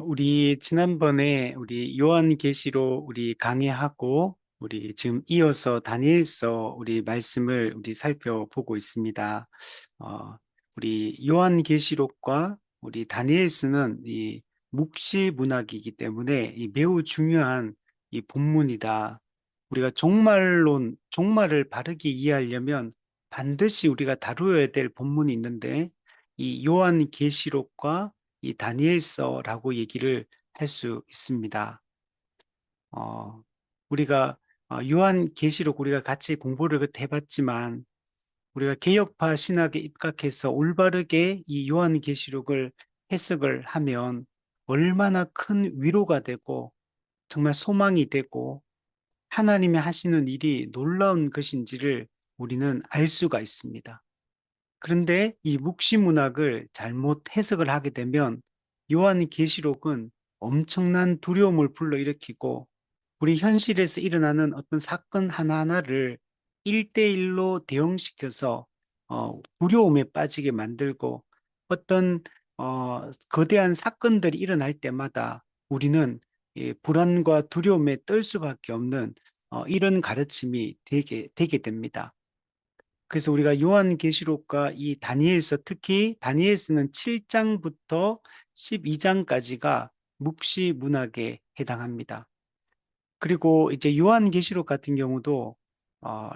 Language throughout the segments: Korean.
우리 지난번에 우리 요한계시록 우리 강의하고 우리 지금 이어서 다니엘서 우리 말씀을 우리 살펴보고 있습니다. 어, 우리 요한계시록과 우리 다니엘서는 이 묵시 문학이기 때문에 이 매우 중요한 이 본문이다. 우리가 종말을 바르게 이해하려면 반드시 우리가 다루어야 될 본문이 있는데 이 요한계시록과 이 다니엘서라고 얘기를 할 수 있습니다. 어, 우리가 요한계시록 우리가 같이 공부를 그때 해봤지만 우리가 개혁파 신학에 입각해서 올바르게 이 요한계시록을 해석을 하면 얼마나 큰 위로가 되고 정말 소망이 되고 하나님이 하시는 일이 놀라운 것인지를 우리는 알 수가 있습니다. 그런데 이 묵시문학을 잘못 해석을 하게 되면 요한계시록은 엄청난 두려움을 불러일으키고 우리 현실에서 일어나는 어떤 사건 하나하나를 일대일로 대응시켜서 두려움에 빠지게 만들고 어떤 거대한 사건들이 일어날 때마다 우리는 불안과 두려움에 떨 수밖에 없는 이런 가르침이 되게 됩니다. 그래서 우리가 요한계시록과 이 다니엘서 특히 다니엘서는 7장부터 12장까지가 묵시 문학에 해당합니다. 그리고 이제 요한계시록 같은 경우도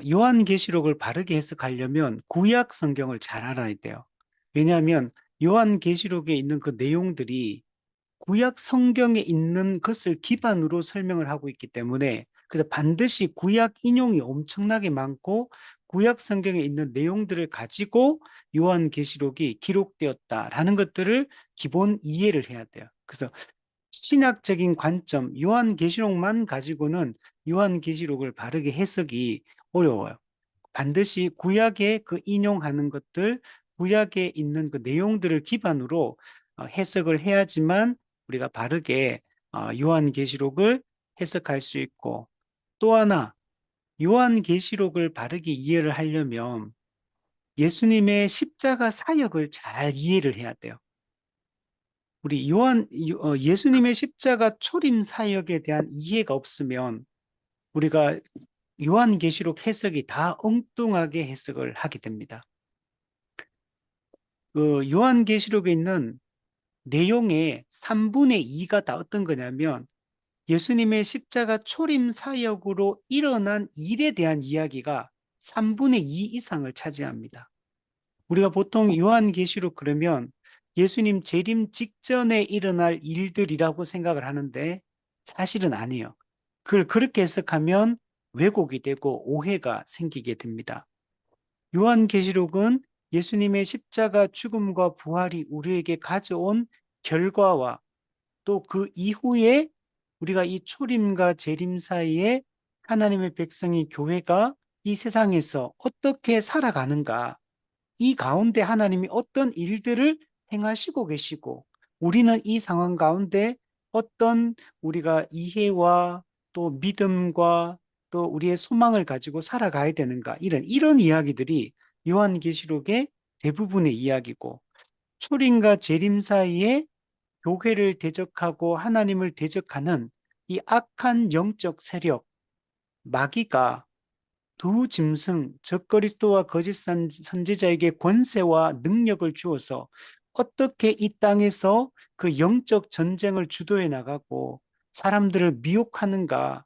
요한계시록을 바르게 해석하려면 구약 성경을 잘 알아야 돼요. 왜냐하면 요한계시록에 있는 그 내용들이 구약 성경에 있는 것을 기반으로 설명을 하고 있기 때문에 그래서 반드시 구약 인용이 엄청나게 많고 구약 성경에 있는 내용들을 가지고 요한계시록이 기록되었다라는 것들을 기본 이해를 해야 돼요. 그래서 신학적인 관점, 요한계시록만 가지고는 요한계시록을 바르게 해석이 어려워요. 반드시 구약에 그 인용하는 것들, 구약에 있는 그 내용들을 기반으로 해석을 해야지만 우리가 바르게 요한계시록을 해석할 수 있고 또 하나 요한계시록을 바르게 이해를 하려면 예수님의 십자가 사역을 잘 이해를 해야 돼요. 우리 예수님의 십자가 초림 사역에 대한 이해가 없으면 우리가 요한계시록 해석이 다 엉뚱하게 해석을 하게 됩니다. 그 요한계시록에 있는 내용의 3분의 2가 다 어떤 거냐면 예수님의 십자가 초림 사역으로 일어난 일에 대한 이야기가 3분의 2 이상을 차지합니다. 우리가 보통 요한계시록 그러면 예수님 재림 직전에 일어날 일들이라고 생각을 하는데 사실은 아니에요. 그걸 그렇게 해석하면 왜곡이 되고 오해가 생기게 됩니다. 요한계시록은 예수님의 십자가 죽음과 부활이 우리에게 가져온 결과와 또 그 이후에 우리가 이 초림과 재림 사이에 하나님의 백성이 교회가 이 세상에서 어떻게 살아가는가, 이 가운데 하나님이 어떤 일들을 행하시고 계시고 우리는 이 상황 가운데 어떤 우리가 이해와 또 믿음과 또 우리의 소망을 가지고 살아가야 되는가 이런 이야기들이 요한계시록의 대부분의 이야기고 초림과 재림 사이에 교회를 대적하고 하나님을 대적하는 이 악한 영적 세력 마귀가 두 짐승 적그리스도와 거짓 선지자에게 권세와 능력을 주어서 어떻게 이 땅에서 그 영적 전쟁을 주도해 나가고 사람들을 미혹하는가,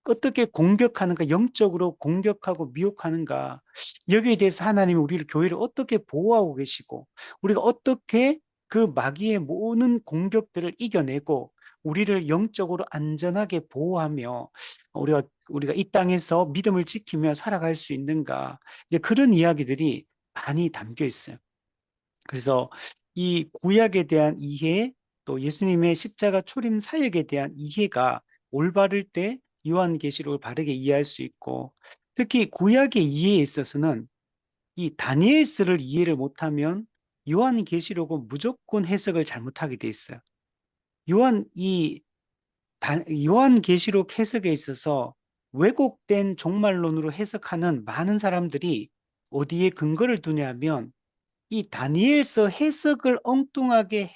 어떻게 공격하는가, 영적으로 공격하고 미혹하는가, 여기에 대해서 하나님이 우리를 교회를 어떻게 보호하고 계시고 우리가 어떻게 그 마귀의 모든 공격들을 이겨내고 우리를 영적으로 안전하게 보호하며 우리가 이 땅에서 믿음을 지키며 살아갈 수 있는가, 이제 그런 이야기들이 많이 담겨 있어요. 그래서 이 구약에 대한 이해 또 예수님의 십자가 초림 사역에 대한 이해가 올바를 때 요한계시록을 바르게 이해할 수 있고 특히 구약의 이해에 있어서는 이 다니엘서를 이해를 못하면 요한계시록은 무조건 해석을 잘못하게 돼 있어요. 요한 이 요한계시록 해석에 있어서 왜곡된 종말론으로 해석하는 많은 사람들이 어디에 근거를 두냐면 이 다니엘서 해석을 엉뚱하게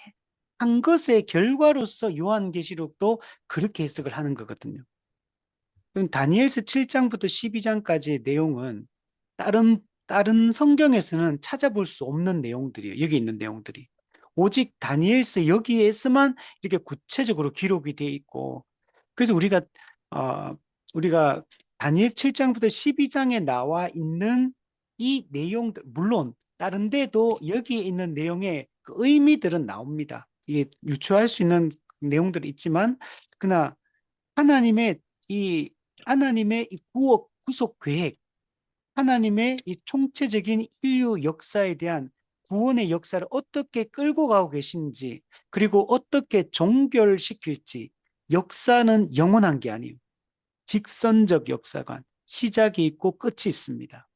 한 것의 결과로서 요한계시록도 그렇게 해석을 하는 거거든요. 그럼 다니엘서 7장부터 12장까지의 내용은 다른 성경에서는 찾아볼 수 없는 내용들이에요. 여기 있는 내용들이. 오직 다니엘서 여기에서만 이렇게 구체적으로 기록이 되어 있고, 그래서 어, 우리가 다니엘 7장부터 12장에 나와 있는 이 내용들, 물론 다른 데도 여기에 있는 내용의 그 의미들은 나옵니다. 이게 유추할 수 있는 내용들이 있지만, 그러나 하나님의 이 하나님의 이 구속 계획, 하나님의 이 총체적인 인류 역사에 대한 구원의 역사를 어떻게 끌고 가고 계신지, 그리고 어떻게 종결시킬지, 역사는 영원한 게 아니에요. 직선적 역사관, 시작이 있고 끝이 있습니다.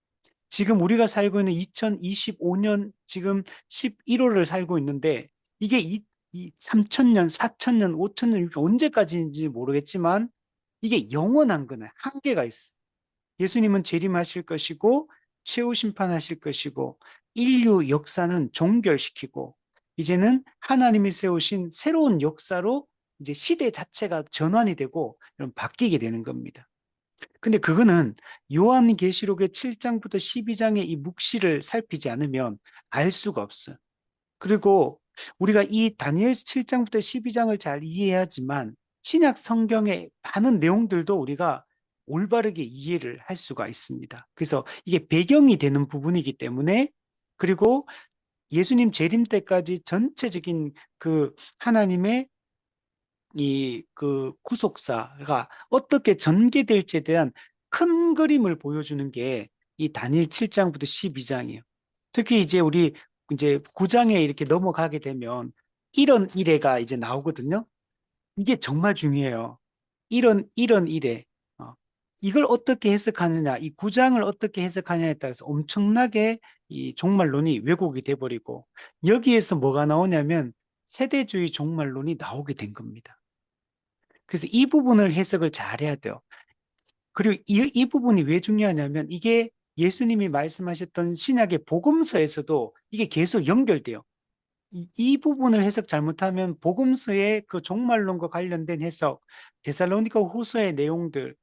지금 우리가 살고 있는 2025년 지금 11월을 살고 있는데 이게 3천년, 4천년, 5천년 언제까지인지 모르겠지만 이게 영원한 거는 한계가 있어. 예수님은 재림하실 것이고 최후 심판하실 것이고 인류 역사는 종결시키고 이제는 하나님이 세우신 새로운 역사로 이제 시대 자체가 전환이 되고 바뀌게 되는 겁니다. 근데 그거는 요한계시록의 7장부터 12장의 이 묵시를 살피지 않으면 알 수가 없어요. 그리고 우리가 이 다니엘서 7장부터 12장을 잘 이해하지만 신약 성경의 많은 내용들도 우리가 올바르게 이해를 할 수가 있습니다. 그래서 이게 배경이 되는 부분이기 때문에 그리고 예수님 재림 때까지 전체적인 그 하나님의 이 그 구속사가 어떻게 전개될지에 대한 큰 그림을 보여주는 게 이 다니엘 7장부터 12장이에요. 특히 이제 우리 이제 9장에 이렇게 넘어가게 되면 이런 이래가 이제 나오거든요. 이게 정말 중요해요. 이런 이래. 어, 이걸 어떻게 해석하느냐, 이 9장을 어떻게 해석하냐에 따라서 엄청나게 이 종말론이 왜곡이 돼버리고 여기에서 뭐가 나오냐면 세대주의 종말론이 나오게 된 겁니다. 그래서 이 부분을 해석을 잘 해야 돼요. 그리고 이 부분이 왜 중요하냐면 이게 예수님이 말씀하셨던 신약의 복음서에서도 이게 계속 연결돼요. 이 부분을 해석 잘못하면 복음서의 그 종말론과 관련된 해석, 데살로니가 후서의 내용들,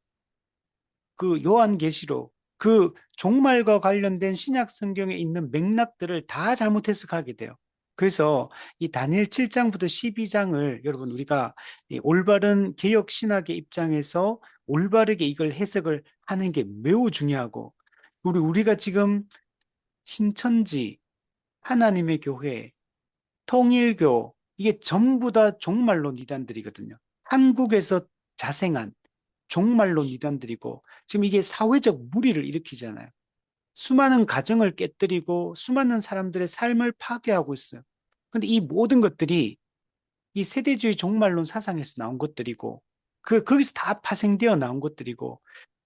그 요한계시록, 그 종말과 관련된 신약 성경에 있는 맥락들을 다 잘못 해석하게 돼요. 그래서 이 다니엘 7장부터 12장을 여러분 우리가 이 올바른 개혁 신학의 입장에서 올바르게 이걸 해석을 하는 게 매우 중요하고 우리가 지금 신천지, 하나님의 교회, 통일교 이게 전부 다 종말론 이단들이거든요. 한국에서 자생한 종말론 이단들이고 지금 이게 사회적 물의를 일으키잖아요. 수많은 가정을 깨뜨리고 수많은 사람들의 삶을 파괴하고 있어요. 근데 이 모든 것들이 이 세대주의 종말론 사상에서 나온 것들이고 거기서 다 파생되어 나온 것들이고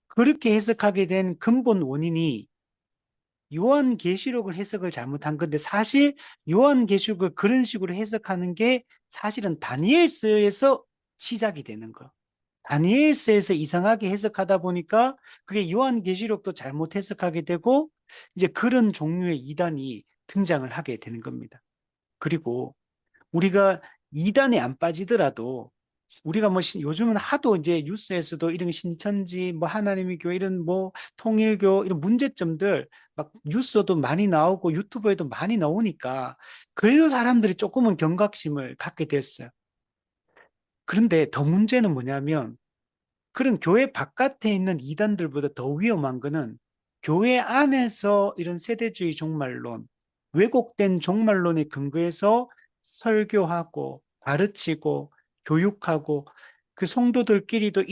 그렇게 해석하게 된 근본 원인이 요한계시록을 해석을 잘못한 건데 사실 요한계시록을 그런 식으로 해석하는 게 사실은 다니엘서에서 시작이 되는 거. 다니엘서에서 이상하게 해석하다 보니까 그게 요한계시록도 잘못 해석하게 되고 이제 그런 종류의 이단이 등장을 하게 되는 겁니다. 그리고 우리가 이단에 안 빠지더라도 우리가 뭐 요즘은 하도 이제 뉴스에서도 이런 신천지 뭐 하나님의 교회 이런 뭐 통일교 이런 문제점들 막 뉴스도 많이 나오고 유튜브에도 많이 나오니까 그래도 사람들이 조금은 경각심을 갖게 됐어요. 그런데 더 문제는 뭐냐면 그런 교회 바깥에 있는 이단들보다 더 위험한 거는 교회 안에서 이런 세대주의 종말론, 왜곡된 종말론에 근거해서 설교하고 가르치고 교육하고 그 성도들끼리도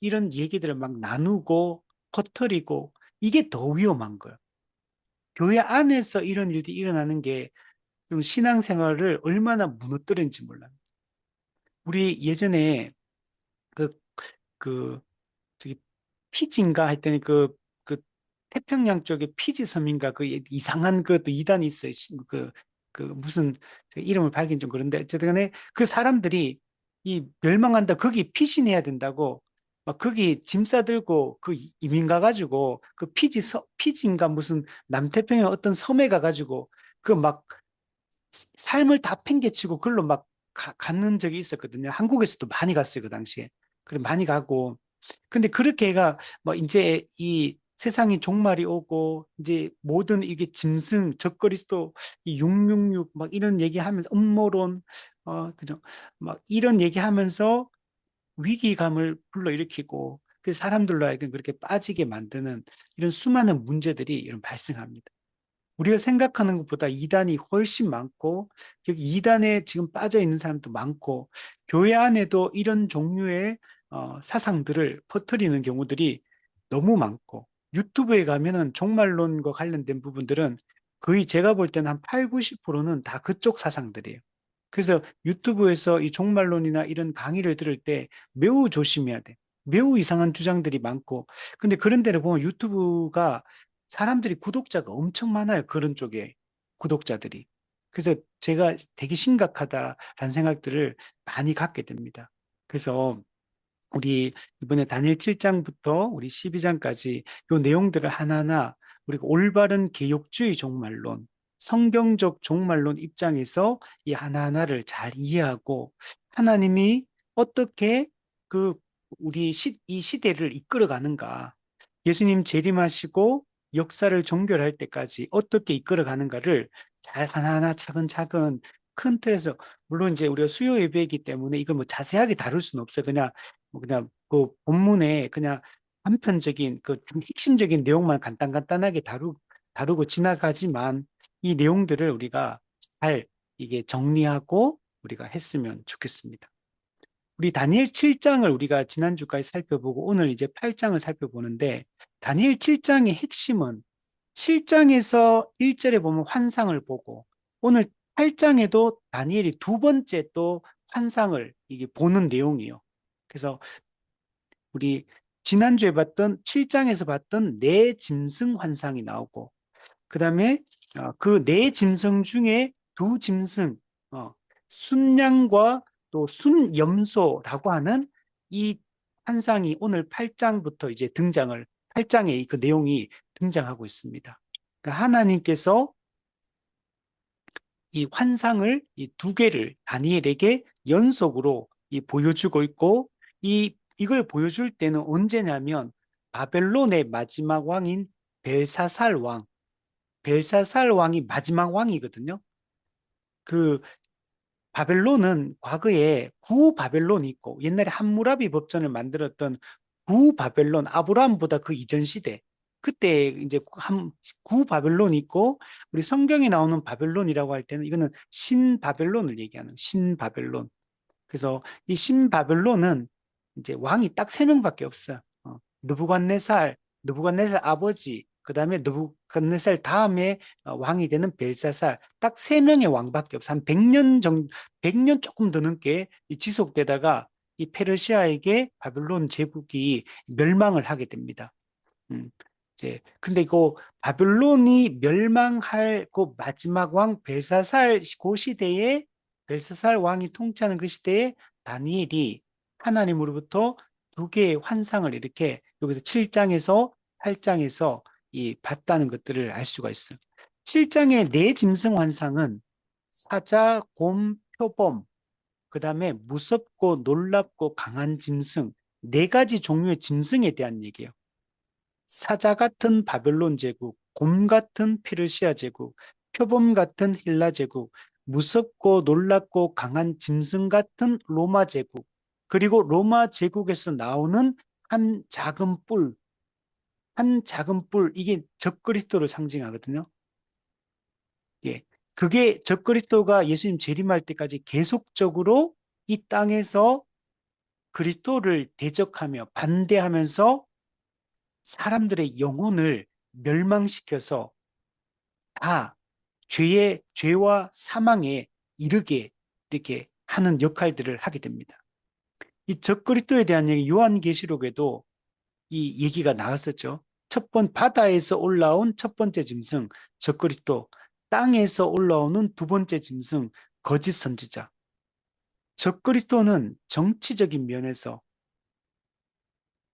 이런 얘기들을 막 나누고 퍼뜨리고 이게 더 위험한 거예요. 교회 안에서 이런 일들이 일어나는 게 좀 신앙생활을 얼마나 무너뜨리는지 몰라요. 우리 예전에 그, 그 저기 피지인가 했더니 그 태평양 쪽에 피지 섬인가 그 이상한 그 또 이단이 있어요. 그 무슨 제가 이름을 밝긴 좀 그런데 어쨌든 간에 그 사람들이 이 멸망한다 거기 피신해야 된다고 막 거기 짐 싸들고 그 이민 가가지고 그 피지인가 무슨 남태평양 어떤 섬에 가가지고 그 막 삶을 다 팽개치고 그걸로 막 갔는 적이 있었거든요. 한국에서도 많이 갔어요, 그 당시에. 그래 많이 가고. 근데 그렇게 해가 뭐 이제 이 세상이 종말이 오고 이제 모든 이게 짐승 적그리스도 이 666 막 이런 얘기하면서 음모론 그죠? 막 이런 얘기하면서 위기감을 불러일으키고 그 사람들로 하여금 그렇게 빠지게 만드는 이런 수많은 문제들이 이런 발생합니다. 우리가 생각하는 것보다 이단이 훨씬 많고 여기 이단에 지금 빠져 있는 사람도 많고 교회 안에도 이런 종류의 사상들을 퍼뜨리는 경우들이 너무 많고 유튜브에 가면은 종말론과 관련된 부분들은 거의 제가 볼 때는 한 8, 90%는 다 그쪽 사상들이에요. 그래서 유튜브에서 이 종말론이나 이런 강의를 들을 때 매우 조심해야 돼. 매우 이상한 주장들이 많고 근데 그런 데를 보면 유튜브가 사람들이 구독자가 엄청 많아요. 그런 쪽에 구독자들이. 그래서 제가 되게 심각하다라는 생각들을 많이 갖게 됩니다. 그래서 우리 이번에 다니엘 7장부터 우리 12장까지 이 내용들을 하나하나 우리가 올바른 개혁주의 종말론, 성경적 종말론 입장에서 이 하나하나를 잘 이해하고 하나님이 어떻게 그 이 시대를 이끌어 가는가, 예수님 재림하시고 역사를 종결할 때까지 어떻게 이끌어 가는가를 잘 하나하나 차근차근 큰 틀에서 물론 이제 우리가 수요 예배이기 때문에 이걸 뭐 자세하게 다룰 수는 없어요. 그냥 그냥 그 본문에 그냥 한편적인 그 핵심적인 내용만 간단간단하게 다루고 지나가지만 이 내용들을 우리가 잘 이게 정리하고 우리가 했으면 좋겠습니다. 우리 다니엘 7장을 우리가 지난주까지 살펴보고 오늘 이제 8장을 살펴보는데 다니엘 7장의 핵심은 7장에서 1절에 보면 환상을 보고 오늘 8장에도 다니엘이 두 번째 또 환상을 이게 보는 내용이에요. 그래서 우리 지난주에 봤던 7장에서 봤던 네 짐승 환상이 나오고 그다음에 그 네 짐승 중에 두 짐승 순양과 또 순염소라고 하는 이 환상이 오늘 8장부터 이제 등장을 8장에 그 내용이 등장하고 있습니다. 그러니까 하나님께서 이 환상을 이 두 개를 다니엘에게 연속으로 보여주고 있고 이걸 보여줄 때는 언제냐면 바벨론의 마지막 왕인 벨사살 왕, 벨사살 왕이 마지막 왕이거든요. 그 바벨론은 과거에 구 바벨론이 있고 옛날에 함무라비 법전을 만들었던 구 바벨론 아브라함보다 그 이전 시대 그때 이제 구 바벨론이 있고 우리 성경에 나오는 바벨론이라고 할 때는 이거는 신바벨론을 얘기하는 신바벨론. 그래서 이 신바벨론은 이제 왕이 딱 세 명밖에 없어요. 느부갓네살 아버지, 그 다음에 느부갓네살 다음에 왕이 되는 벨사살 딱 세 명의 왕밖에 없어. 한 100년 정도, 100년 조금 더 넘게 지속되다가 이 페르시아에게 바벨론 제국이 멸망을 하게 됩니다. 음, 이제 근데 그 바벨론이 멸망할 그 마지막 왕 벨사살 그 시대에 벨사살 왕이 통치하는 그 시대에 다니엘이 하나님으로부터 두 개의 환상을 이렇게 여기서 7장에서 8장에서 이 봤다는 것들을 알 수가 있어요. 7장의 네 짐승 환상은 사자, 곰, 표범, 그 다음에 무섭고 놀랍고 강한 짐승, 네 가지 종류의 짐승에 대한 얘기예요. 사자 같은 바벨론 제국, 곰 같은 페르시아 제국, 표범 같은 헬라 제국, 무섭고 놀랍고 강한 짐승 같은 로마 제국, 그리고 로마 제국에서 나오는 한 작은 뿔, 한 작은 뿔, 이게 적그리스도를 상징하거든요. 예. 그게 적그리스도가 예수님 재림할 때까지 계속적으로 이 땅에서 그리스도를 대적하며 반대하면서 사람들의 영혼을 멸망시켜서 다 죄와 사망에 이르게 이렇게 하는 역할들을 하게 됩니다. 이 적그리스도에 대한 얘기 요한계시록에도 이 얘기가 나왔었죠. 바다에서 올라온 첫 번째 짐승 적그리스도, 땅에서 올라오는 두 번째 짐승 거짓 선지자. 적그리스도는 정치적인 면에서,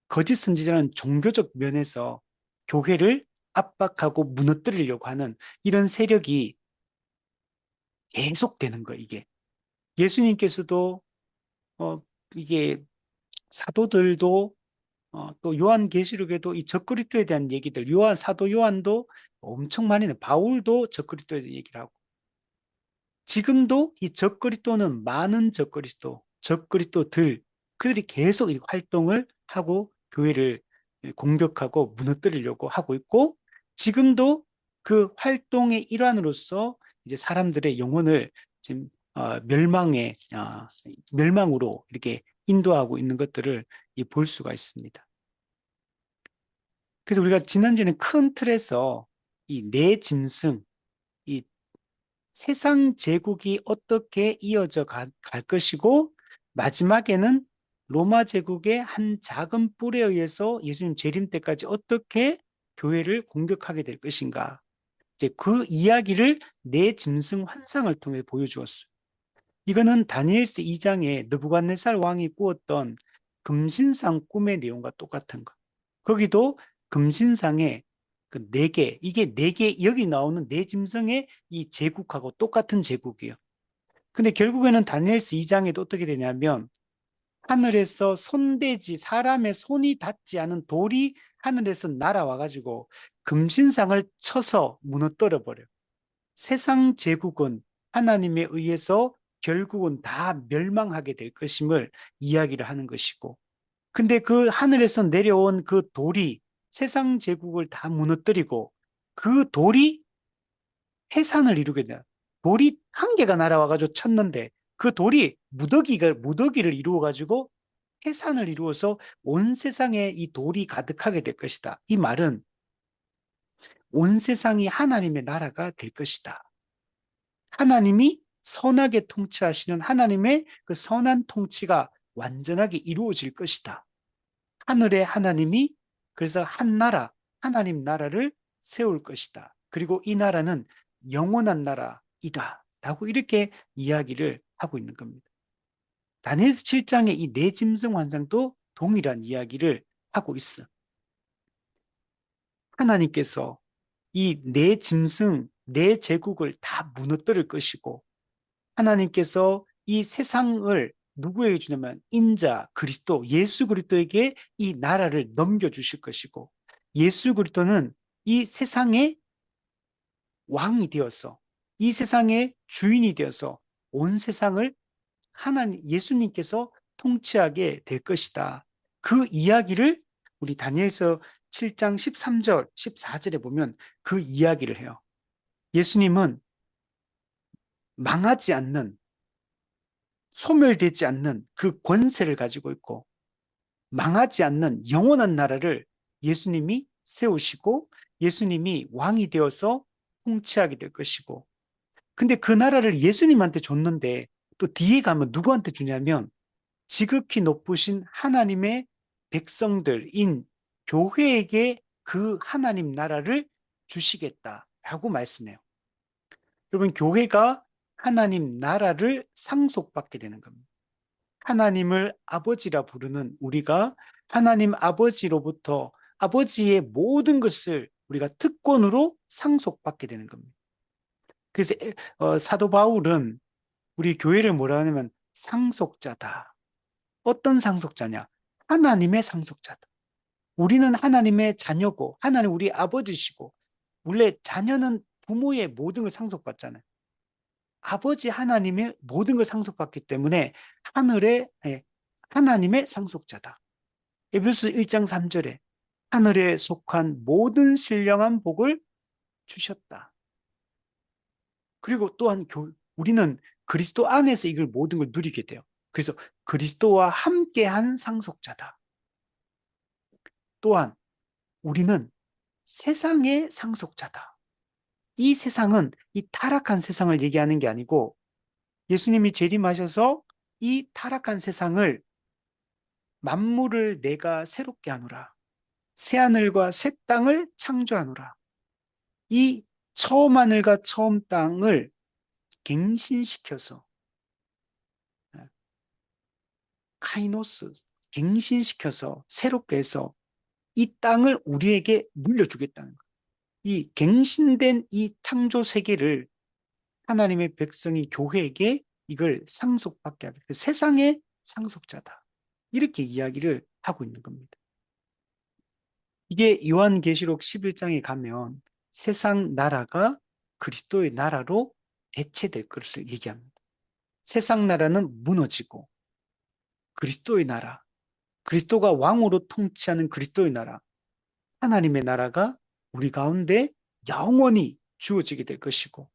거짓 선지자는 종교적 면에서 교회를 압박하고 무너뜨리려고 하는 이런 세력이 계속되는 거예요, 이게. 예수님께서도 이게 사도들도 또 요한계시록에도 이 적그리스도에 대한 얘기들, 사도 요한도 엄청 많이 바울도 적그리스도에 대한 얘기를 하고, 지금도 이 적그리스도는 많은 적그리스도들, 그들이 계속 이 활동을 하고 교회를 공격하고 무너뜨리려고 하고 있고, 지금도 그 활동의 일환으로서 이제 사람들의 영혼을 지금 멸망으로 이렇게 인도하고 있는 것들을 볼 수가 있습니다. 그래서 우리가 지난주에는 큰 틀에서 이 내 짐승, 이 세상 제국이 어떻게 이어져 갈 것이고, 마지막에는 로마 제국의 한 작은 뿔에 의해서 예수님 재림 때까지 어떻게 교회를 공격하게 될 것인가. 이제 그 이야기를 내 짐승 환상을 통해 보여주었어요. 이거는 다니엘서 2장에 느부갓네살 왕이 꾸었던 금신상 꿈의 내용과 똑같은 거. 거기도 금신상에 그 네 개, 이게 네 개, 여기 나오는 네 짐승의 이 제국하고 똑같은 제국이에요. 근데 결국에는 다니엘서 2장에도 어떻게 되냐면, 하늘에서 사람의 손이 닿지 않은 돌이 하늘에서 날아와가지고 금신상을 쳐서 무너뜨려 버려요. 세상 제국은 하나님에 의해서 결국은 다 멸망하게 될 것임을 이야기를 하는 것이고, 근데 그 하늘에서 내려온 그 돌이 세상 제국을 다 무너뜨리고, 그 돌이 해산을 이루게 돼요. 돌이 한 개가 날아와가지고 쳤는데 그 돌이 무더기를 이루어가지고 해산을 이루어서 온 세상에 이 돌이 가득하게 될 것이다. 이 말은 온 세상이 하나님의 나라가 될 것이다. 하나님이 선하게 통치하시는 하나님의 그 선한 통치가 완전하게 이루어질 것이다. 하늘의 하나님이 그래서 하나님 나라를 세울 것이다. 그리고 이 나라는 영원한 나라이다. 라고 이렇게 이야기를 하고 있는 겁니다. 다니엘서 7장의 이 네 짐승 환상도 동일한 이야기를 하고 있어. 하나님께서 이 네 짐승, 네 제국을 다 무너뜨릴 것이고, 하나님께서 이 세상을 누구에게 주냐면 그리스도, 예수 그리스도에게 이 나라를 넘겨주실 것이고, 예수 그리스도는 이 세상의 왕이 되어서, 이 세상의 주인이 되어서 온 세상을 예수님께서 통치하게 될 것이다. 그 이야기를 우리 다니엘서 7장 13절, 14절에 보면 그 이야기를 해요. 예수님은 망하지 않는, 소멸되지 않는 그 권세를 가지고 있고, 망하지 않는 영원한 나라를 예수님이 세우시고, 예수님이 왕이 되어서 통치하게 될 것이고, 근데 그 나라를 예수님한테 줬는데 또 뒤에 가면 누구한테 주냐면 지극히 높으신 하나님의 백성들인 교회에게 그 하나님 나라를 주시겠다라고 말씀해요. 여러분, 교회가 하나님 나라를 상속받게 되는 겁니다. 하나님을 아버지라 부르는 우리가 하나님 아버지로부터 아버지의 모든 것을 우리가 특권으로 상속받게 되는 겁니다. 그래서 사도 바울은 우리 교회를 뭐라 하냐면 상속자다. 어떤 상속자냐? 하나님의 상속자다. 우리는 하나님의 자녀고, 하나님 우리 아버지시고, 원래 자녀는 부모의 모든 걸 상속받잖아요. 아버지 하나님의 모든 걸 상속받기 때문에 하나님의 상속자다. 에베소서 1장 3절에 하늘에 속한 모든 신령한 복을 주셨다. 그리고 또한 우리는 그리스도 안에서 이걸 모든 걸 누리게 돼요. 그래서 그리스도와 함께한 상속자다. 또한 우리는 세상의 상속자다. 이 세상은 이 타락한 세상을 얘기하는 게 아니고 예수님이 재림하셔서 이 타락한 세상을 만물을 내가 새롭게 하노라. 새하늘과 새 땅을 창조하노라. 이 처음 하늘과 처음 땅을 갱신시켜서 카이노스, 갱신시켜서 새롭게 해서 이 땅을 우리에게 물려주겠다는 거예요. 이 갱신된 이 창조 세계를 하나님의 백성이 교회에게 이걸 상속받게 하게. 세상의 상속자다. 이렇게 이야기를 하고 있는 겁니다. 이게 요한계시록 11장에 가면 세상 나라가 그리스도의 나라로 대체될 것을 얘기합니다. 세상 나라는 무너지고 그리스도의 나라, 그리스도가 왕으로 통치하는 그리스도의 나라, 하나님의 나라가 우리 가운데 영원히 주어지게 될 것이고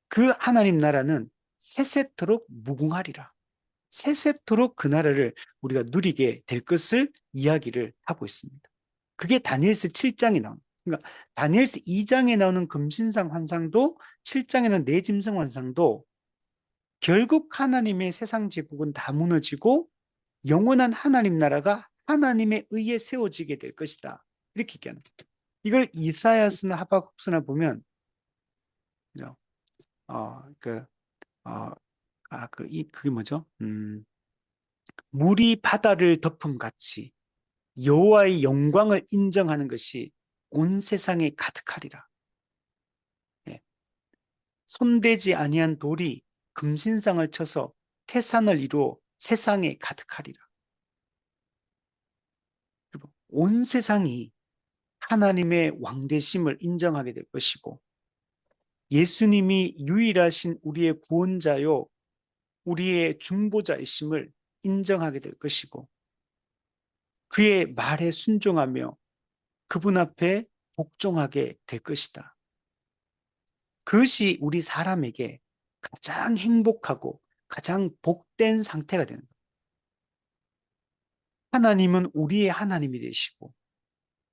그 하나님 나라는 세세토록 무궁하리라. 세세토록 그 나라를 우리가 누리게 될 것을 이야기를 하고 있습니다. 그게 다니엘서 7장에 나옵니다. 그러니까 다니엘서 2장에 나오는 금신상 환상도 7장에는 내짐승 환상도 결국 하나님의 세상 제국은 다 무너지고 영원한 하나님 나라가 하나님에 의해 세워지게 될 것이다. 이렇게 얘기하는 거죠. 이걸 이사야서나 하박국서나 보면 그죠? 어, 그, 어, 그게 뭐죠? 물이 바다를 덮음 같이 여호와의 영광을 인정하는 것이 온 세상에 가득하리라. 예. 손대지 아니한 돌이 금신상을 쳐서 태산을 이루어 세상에 가득하리라. 온 세상이 하나님의 왕되심을 인정하게 될 것이고 예수님이 유일하신 우리의 구원자요 우리의 중보자이심을 인정하게 될 것이고 그의 말에 순종하며 그분 앞에 복종하게 될 것이다. 그것이 우리 사람에게 가장 행복하고 가장 복된 상태가 되는 거예요. 하나님은 우리의 하나님이 되시고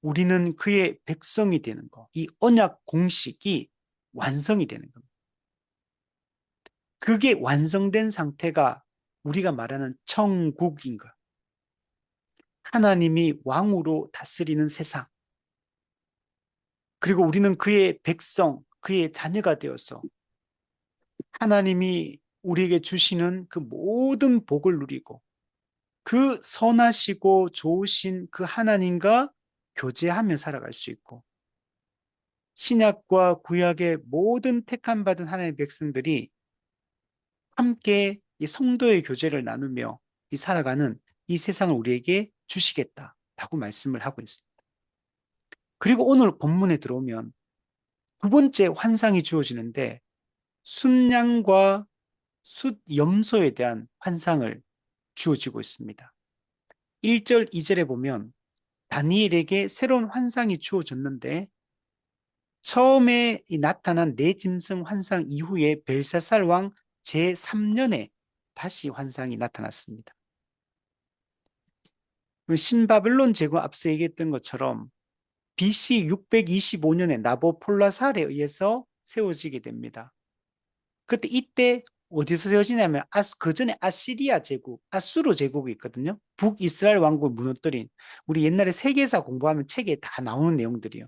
우리는 그의 백성이 되는 거. 이 언약 공식이 완성이 되는 겁니다. 그게 완성된 상태가 우리가 말하는 천국인 것. 하나님이 왕으로 다스리는 세상. 그리고 우리는 그의 백성, 그의 자녀가 되어서 하나님이 우리에게 주시는 그 모든 복을 누리고 그 선하시고 좋으신 그 하나님과 교제하며 살아갈 수 있고 신약과 구약의 모든 택함받은 하나님의 백성들이 함께 이 성도의 교제를 나누며 이 살아가는 이 세상을 우리에게 주시겠다라고 말씀을 하고 있습니다. 그리고 오늘 본문에 들어오면 두 번째 환상이 주어지는데 순양과 숫염소에 대한 환상을 주어지고 있습니다. 1절, 2절에 보면 다니엘에게 새로운 환상이 주어졌는데 처음에 나타난 내짐승 환상 이후에 벨사살 왕 제3년에 다시 환상이 나타났습니다. 신바벨론 제국 앞서 얘기했던 것처럼 BC 625년에 나보폴라살에 의해서 세워지게 됩니다. 그때 이때 어디서 세워지냐면 그 전에 아시리아 제국, 아수르 제국이 있거든요. 북이스라엘 왕국을 무너뜨린 우리 옛날에 세계사 공부하면 책에 다 나오는 내용들이요.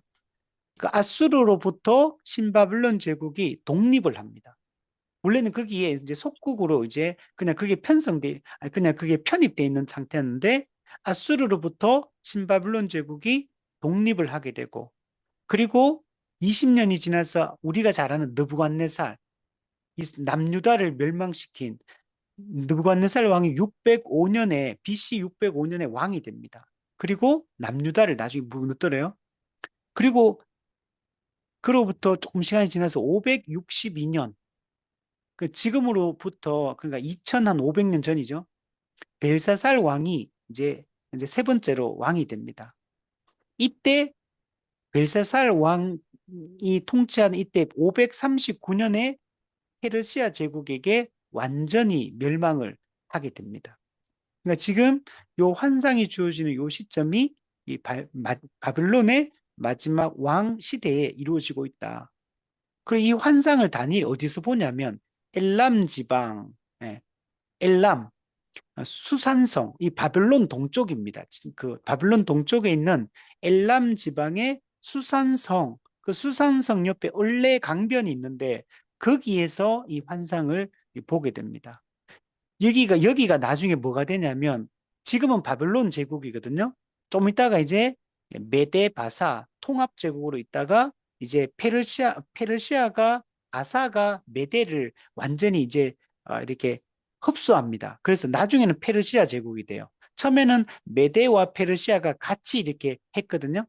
그 아수르로부터 신바벨론 제국이 독립을 합니다. 원래는 거기에 이제 속국으로 이제 그냥 그게 그냥 그게 편입돼 있는 상태였는데 아수르로부터 신바벨론 제국이 독립을 하게 되고 그리고 20년이 지나서 우리가 잘 아는 느부갓네살 이 남유다를 멸망시킨 느부갓네살 왕이 605년에 BC 605년에 왕이 됩니다. 그리고 남유다를 나중에 무너뜨려요. 그리고 그로부터 조금 시간이 지나서 562년 그 지금으로부터 그러니까 2500년 전이죠. 벨사살 왕이 이제 세 번째로 왕이 됩니다. 이때 벨사살 왕이 통치하는 이때 539년에 페르시아 제국에게 완전히 멸망을 하게 됩니다. 그러니까 지금 요 환상이 주어지는 요 시점이 이 바벨론의 마지막 왕 시대에 이루어지고 있다. 그리고 이 환상을 다니엘 어디서 보냐면 엘람 지방, 예, 엘람 수산성, 이 바벨론 동쪽입니다. 그 바벨론 동쪽에 있는 엘람 지방의 수산성, 그 수산성 옆에 을레 강변이 있는데 거기에서 이 환상을 보게 됩니다. 여기가 나중에 뭐가 되냐면 지금은 바벨론 제국이거든요. 좀 이따가 이제 메데 바사 통합 제국으로 있다가 이제 페르시아가 바사가 메데를 완전히 이제 이렇게 흡수합니다. 그래서 나중에는 페르시아 제국이 돼요. 처음에는 메데와 페르시아가 같이 이렇게 했거든요.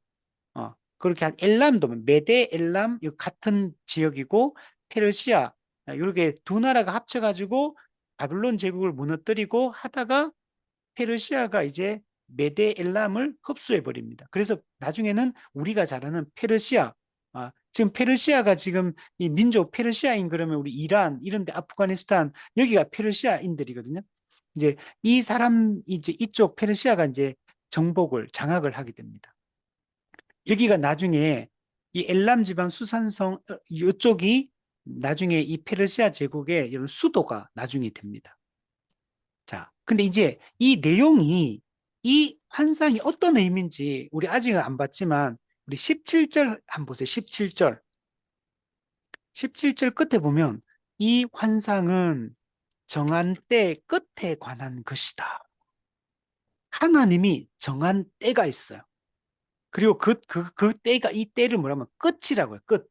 그렇게 한 엘람도 메데, 엘람 이 같은 지역이고 페르시아 이렇게 두 나라가 합쳐가지고 바빌론 제국을 무너뜨리고 하다가 페르시아가 이제 메데 엘람을 흡수해 버립니다. 그래서 나중에는 우리가 잘 아는 페르시아, 지금 페르시아가 지금 이 민족 페르시아인 그러면 우리 이란 이런데 아프가니스탄 여기가 페르시아인들이거든요. 이제 이 사람 이제 이쪽 페르시아가 이제 정복을 장악을 하게 됩니다. 여기가 나중에 이 엘람 지방 수산성 이쪽이 나중에 이 페르시아 제국의 이런 수도가 나중에 됩니다. 자, 근데 이제 이 내용이 이 환상이 어떤 의미인지 우리 아직은 안 봤지만 우리 17절 한번 보세요. 17절. 17절 끝에 보면 이 환상은 정한 때 끝에 관한 것이다. 하나님이 정한 때가 있어요. 그리고 그 때가 이 때를 뭐라면 끝이라고요. 끝.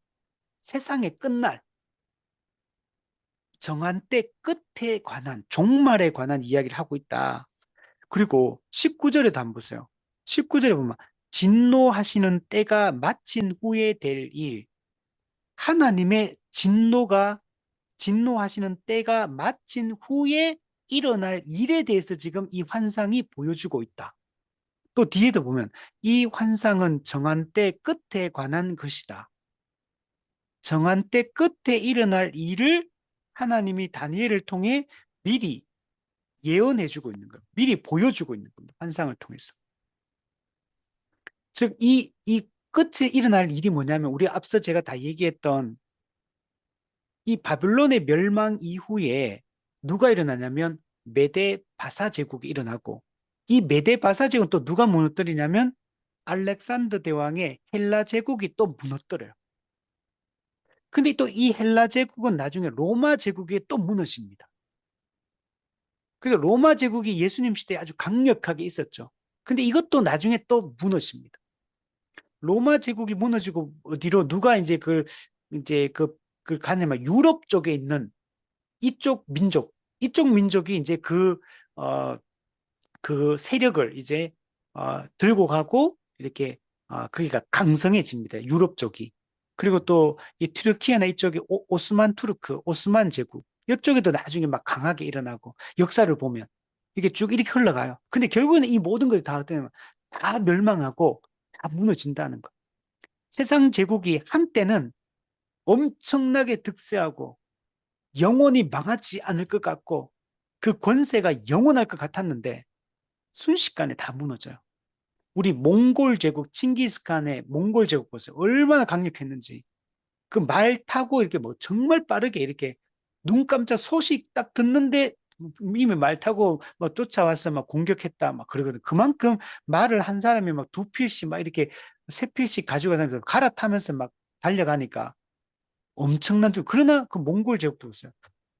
세상의 끝날. 정한 때 끝에 관한, 종말에 관한 이야기를 하고 있다. 그리고 19절에도 한번 보세요. 19절에 보면 진노하시는 때가 마친 후에 될 일. 하나님의 진노하시는 때가 마친 후에 일어날 일에 대해서 지금 이 환상이 보여주고 있다. 또 뒤에도 보면 이 환상은 정한 때 끝에 관한 것이다. 정한 때 끝에 일어날 일을 하나님이 다니엘을 통해 미리 예언해주고 있는 거예요. 미리 보여주고 있는 겁니다. 환상을 통해서. 즉, 이 끝에 일어날 일이 뭐냐면, 우리 앞서 제가 다 얘기했던 이 바빌론의 멸망 이후에 누가 일어나냐면, 메데 바사 제국이 일어나고, 이 메데 바사 제국은 또 누가 무너뜨리냐면, 알렉산더 대왕의 헬라 제국이 또 무너뜨려요. 근데 또 이 헬라 제국은 나중에 로마 제국에 또 무너집니다. 그래서 로마 제국이 예수님 시대에 아주 강력하게 있었죠. 근데 이것도 나중에 또 무너집니다. 로마 제국이 무너지고 어디로 누가 이제 그 가냐면 유럽 쪽에 있는 이쪽 민족이 이제 그 세력을 이제 들고 가고 이렇게 거기가 강성해집니다. 유럽 쪽이. 그리고 또 이 튀르키예나 이쪽이 오스만 투르크, 오스만 제국 이쪽에도 나중에 막 강하게 일어나고 역사를 보면 이게 쭉 이렇게 흘러가요. 근데 결국에는 이 모든 것이 다 멸망하고 다 무너진다는 거. 세상 제국이 한때는 엄청나게 득세하고 영원히 망하지 않을 것 같고 그 권세가 영원할 것 같았는데 순식간에 다 무너져요. 우리 몽골 제국, 칭기스칸의 몽골 제국 보세요. 얼마나 강력했는지. 그 말 타고 이렇게 뭐 정말 빠르게 이렇게 눈 깜짝 소식 딱 듣는데 이미 말 타고 막 쫓아와서 막 공격했다 막 그러거든. 그만큼 말을 한 사람이 막 두 필씩 막 이렇게 세 필씩 가지고 다니면서 갈아타면서 막 달려가니까 엄청난 그러나 그 몽골 제국도 보세요.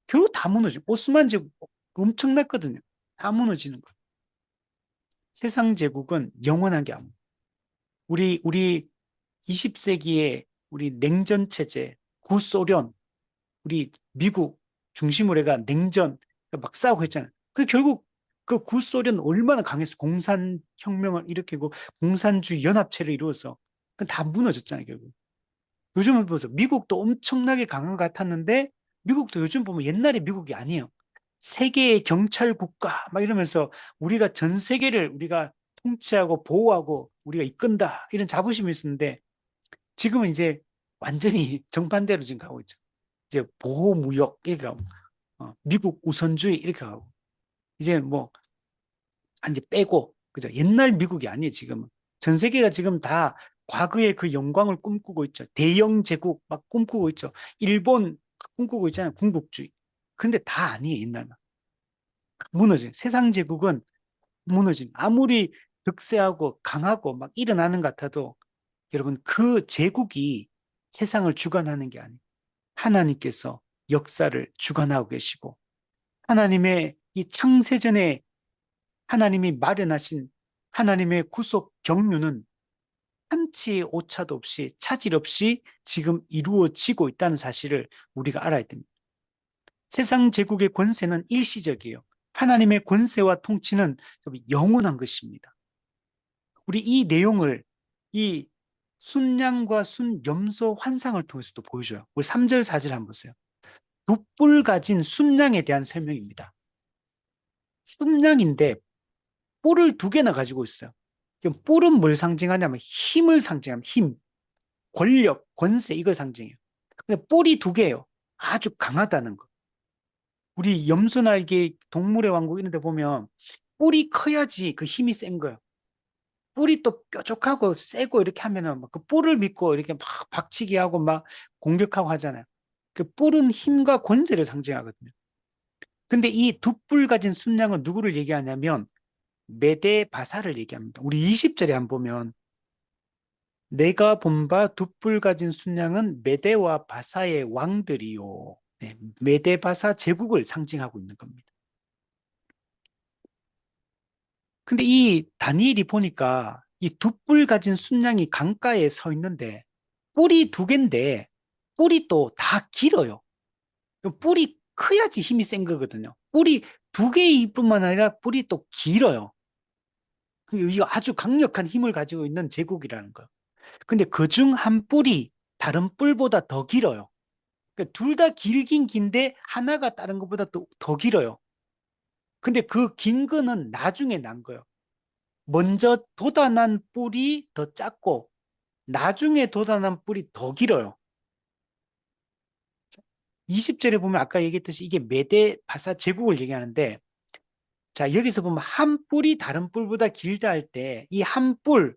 결국 다 무너지고 오스만 제국 엄청났거든요. 다 무너지는 거예요. 세상 제국은 영원한 게 아니에요. 우리 20세기에 우리 냉전 체제, 구소련, 우리 미국 중심으로 해가 냉전 막 싸우고 했잖아요. 그 결국 그 구소련 얼마나 강해서 공산혁명을 일으키고 공산주의 연합체를 이루어서 다 무너졌잖아요, 결국. 요즘은 보세요. 미국도 엄청나게 강한 것 같았는데 미국도 요즘 보면 옛날의 미국이 아니에요. 세계의 경찰 국가 막 이러면서 우리가 전 세계를 우리가 통치하고 보호하고 우리가 이끈다 이런 자부심이 있었는데 지금은 이제 완전히 정반대로 지금 가고 있죠. 이제 보호무역 이렇게 가고 미국 우선주의 이렇게 가고 이제 뭐 이제 빼고 그죠? 옛날 미국이 아니에요 지금은. 전 세계가 지금 다 과거의 그 영광을 꿈꾸고 있죠. 대영 제국 막 꿈꾸고 있죠. 일본 꿈꾸고 있잖아요. 군국주의. 근데 다 아니에요 옛날만. 무너진 세상 제국은 무너진 아무리 득세하고 강하고 막 일어나는 것 같아도 여러분 그 제국이 세상을 주관하는 게 아니에요. 하나님께서 역사를 주관하고 계시고 하나님의 이 창세전에 하나님이 마련하신 하나님의 구속 경륜은 한치의 오차도 없이 차질 없이 지금 이루어지고 있다는 사실을 우리가 알아야 됩니다. 세상 제국의 권세는 일시적이에요. 하나님의 권세와 통치는 영원한 것입니다. 우리 이 내용을 이 순양과 순염소 환상을 통해서도 보여줘요. 우리 3절, 4절 한번 보세요. 두 뿔 가진 순양에 대한 설명입니다. 순양인데 뿔을 두 개나 가지고 있어요. 뿔은 뭘 상징하냐면 힘을 상징합니다. 힘, 권력, 권세 이걸 상징해요. 근데 뿔이 두 개예요. 아주 강하다는 거. 우리 염소나 이게 동물의 왕국 이런 데 보면 뿔이 커야지 그 힘이 센 거예요. 뿔이 또 뾰족하고 세고 이렇게 하면은 그 뿔을 믿고 이렇게 막 박치기 하고 막 공격하고 하잖아요. 그 뿔은 힘과 권세를 상징하거든요. 근데 이 두 뿔 가진 순양은 누구를 얘기하냐면 메데바사를 얘기합니다. 우리 20절에 한번 보면 내가 본 바 두 뿔 가진 순양은 메데와 바사의 왕들이요. 네, 메데바사 제국을 상징하고 있는 겁니다. 근데 이 다니엘이 보니까 이 두 뿔 가진 순양이 강가에 서 있는데 뿔이 두 개인데 뿔이 또 다 길어요. 뿔이 커야지 힘이 센 거거든요. 뿔이 두 개일 뿐만 아니라 뿔이 또 길어요. 이거 아주 강력한 힘을 가지고 있는 제국이라는 거예요. 근데 그중 한 뿔이 다른 뿔보다 더 길어요. 그러니까 둘 다 길긴 긴데 하나가 다른 것보다 더 길어요. 근데 그 긴 거는 나중에 난 거예요. 먼저 돋아난 뿔이 더 작고 나중에 돋아난 뿔이 더 길어요. 20절에 보면 아까 얘기했듯이 이게 메데 바사 제국을 얘기하는데 자 여기서 보면 한 뿔이 다른 뿔보다 길다 할 때 이 한 뿔,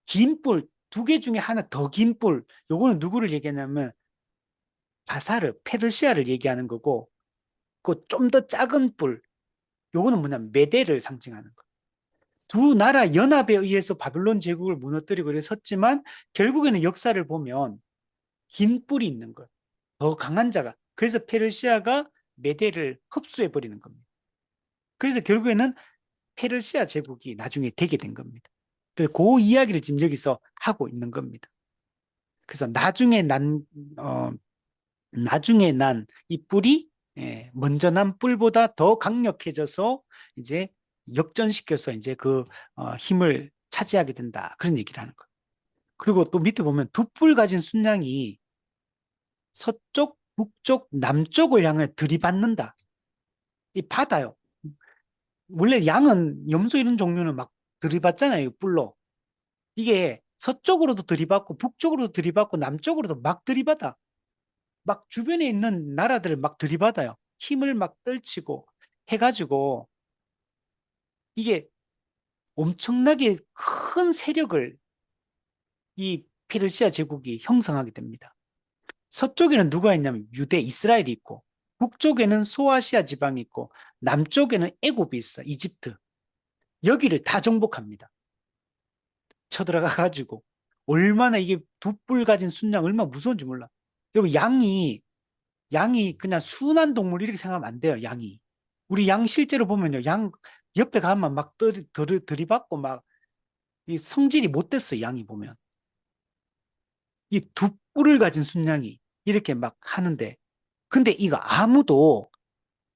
긴 뿔, 두 개 중에 하나 더 긴 뿔 요거는 누구를 얘기하냐면 바사르, 페르시아를 얘기하는 거고 그 좀 더 작은 뿔 요거는 뭐냐면 메데를 상징하는 거. 두 나라 연합에 의해서 바빌론 제국을 무너뜨리고 그래 섰지만 결국에는 역사를 보면 긴 뿔이 있는 거예요. 더 강한 자가. 그래서 페르시아가 메데를 흡수해 버리는 겁니다. 그래서 결국에는 페르시아 제국이 나중에 되게 된 겁니다. 그래서 그 이야기를 지금 여기서 하고 있는 겁니다. 그래서 나중에 난 이 뿔이 먼저 난 뿔보다 더 강력해져서 이제 역전시켜서 이제 그 힘을 차지하게 된다. 그런 얘기를 하는 거예요. 그리고 또 밑에 보면 두 뿔 가진 순양이 서쪽, 북쪽, 남쪽을 향해 들이받는다. 이 바다요. 원래 양은 염소 이런 종류는 막 들이받잖아요, 뿔로. 이게 서쪽으로도 들이받고 북쪽으로도 들이받고 남쪽으로도 막 들이받아. 막 주변에 있는 나라들을 막 들이받아요. 힘을 막 떨치고 해가지고 이게 엄청나게 큰 세력을 이 페르시아 제국이 형성하게 됩니다. 서쪽에는 누가 있냐면 유대, 이스라엘이 있고 북쪽에는 소아시아 지방이 있고 남쪽에는 애굽이 있어, 이집트. 여기를 다 정복합니다. 쳐들어가 가지고 얼마나 이게 두 뿔 가진 순양 얼마나 무서운지 몰라. 여러분 양이 그냥 순한 동물 이렇게 생각하면 안 돼요. 양이 우리 양 실제로 보면요 양 옆에 가면 막 들이받고 막 이 성질이 못 됐어. 양이 보면 이 두 뿔을 가진 순양이 이렇게 막 하는데 근데 이거 아무도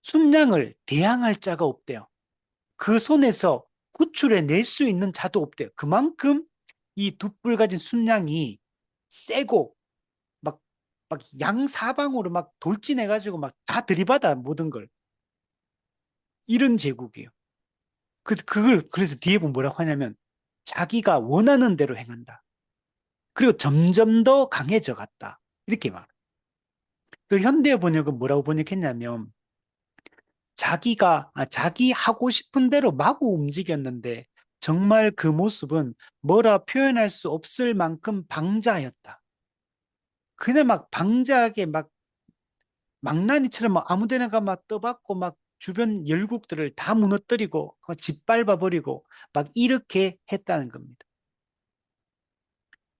순양을 대항할 자가 없대요. 그 손에서 구출해 낼 수 있는 자도 없대요. 그만큼 이 두 뿔 가진 순양이 세고 막, 막 양사방으로 막 돌진해가지고 막 다 들이받아 모든 걸. 이런 제국이에요. 그래서 뒤에 보면 뭐라고 하냐면 자기가 원하는 대로 행한다. 그리고 점점 더 강해져 갔다. 이렇게 말. 그 현대 번역은 뭐라고 번역했냐면 자기 하고 싶은 대로 마구 움직였는데 정말 그 모습은 뭐라 표현할 수 없을 만큼 방자였다. 그냥 막 방자하게 막 망나니처럼 막 아무 데나가 막 떠받고 막 주변 열국들을 다 무너뜨리고 짓밟아 버리고 막 이렇게 했다는 겁니다.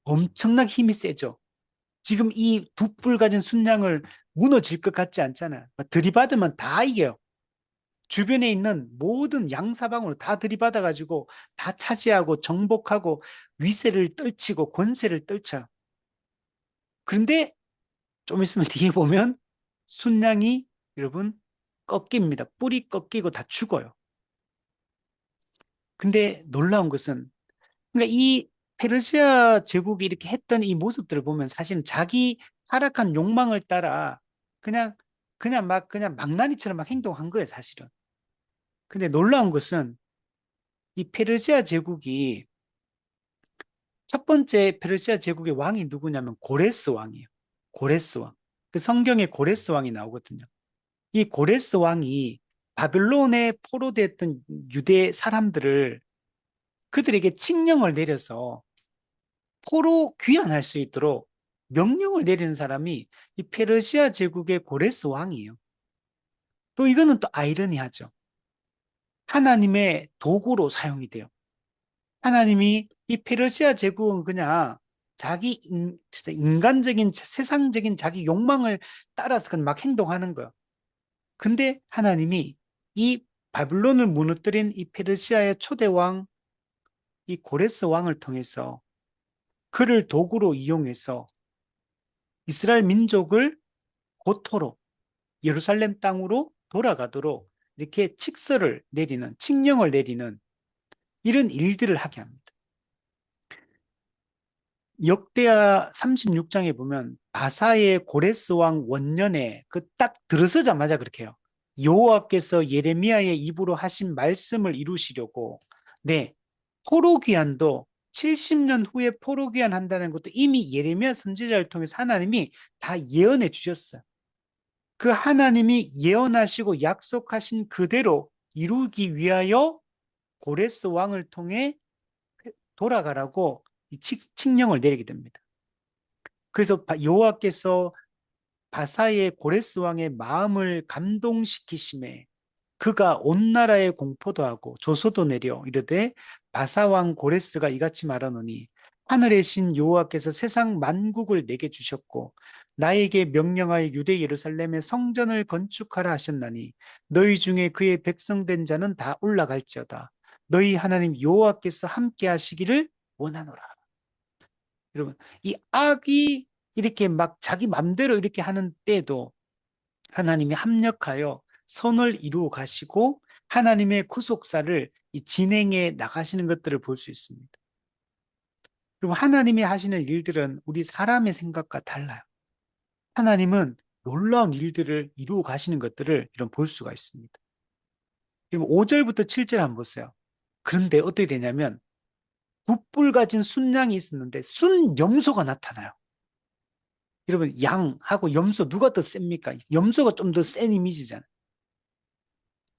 엄청나게 힘이 세죠. 지금 이 두 뿔 가진 순양을 무너질 것 같지 않잖아요. 들이받으면 다 이겨요. 주변에 있는 모든 양사방으로 다 들이받아가지고 다 차지하고 정복하고 위세를 떨치고 권세를 떨쳐요. 그런데 좀 있으면 뒤에 보면 순양이 여러분, 꺾입니다. 뿌리 꺾이고 다 죽어요. 근데 놀라운 것은, 그러니까 이 페르시아 제국이 이렇게 했던 이 모습들을 보면 사실은 자기 타락한 욕망을 따라 그냥, 그냥 망나니처럼 막 행동한 거예요, 사실은. 근데 놀라운 것은 이 페르시아 제국이 첫 번째 페르시아 제국의 왕이 누구냐면 고레스 왕이에요. 고레스 왕. 그 성경에 고레스 왕이 나오거든요. 이 고레스 왕이 바벨론에 포로되었던 유대 사람들을 그들에게 칙령을 내려서 포로 귀환할 수 있도록 명령을 내리는 사람이 이 페르시아 제국의 고레스 왕이에요. 또 이거는 또 아이러니하죠. 하나님의 도구로 사용이 돼요. 하나님이 이 페르시아 제국은 그냥 자기 진짜 인간적인 세상적인 자기 욕망을 따라서 그냥 막 행동하는 거예요. 근데 하나님이 이 바빌론을 무너뜨린 이 페르시아의 초대 왕, 이 고레스 왕을 통해서 그를 도구로 이용해서 이스라엘 민족을 고토로 예루살렘 땅으로 돌아가도록 이렇게 칙서를 내리는, 칙령을 내리는 이런 일들을 하게 합니다. 역대하 36장에 보면 바사의 고레스 왕 원년에 그 딱 들어서자마자 그렇게 해요. 여호와께서 예레미야의 입으로 하신 말씀을 이루시려고 네, 포로귀환도 70년 후에 포로귀환 한다는 것도 이미 예레미야 선지자를 통해서 하나님이 다 예언해 주셨어요. 그 하나님이 예언하시고 약속하신 그대로 이루기 위하여 고레스 왕을 통해 돌아가라고 칙령을 내리게 됩니다. 그래서 여호와께서 바사의 고레스 왕의 마음을 감동시키심에 그가 온 나라에 공포도 하고 조소도 내려 이르되 바사 왕 고레스가 이같이 말하노니 하늘의 신 여호와께서 세상 만국을 내게 주셨고 나에게 명령하여 유대 예루살렘의 성전을 건축하라 하셨나니 너희 중에 그의 백성된 자는 다 올라갈지어다. 너희 하나님 여호와께서 함께 하시기를 원하노라. 여러분, 이 악이 이렇게 막 자기 맘대로 이렇게 하는 때도 하나님이 합력하여 선을 이루어 가시고 하나님의 구속사를 진행해 나가시는 것들을 볼 수 있습니다. 그리고 하나님이 하시는 일들은 우리 사람의 생각과 달라요. 하나님은 놀라운 일들을 이루어 가시는 것들을 이런 볼 수가 있습니다. 그리고 5절부터 7절 한번 보세요. 그런데 어떻게 되냐면 붓불 가진 순양이 있었는데 순염소가 나타나요. 여러분 양하고 염소 누가 더 셉니까? 염소가 좀 더 센 이미지잖아요.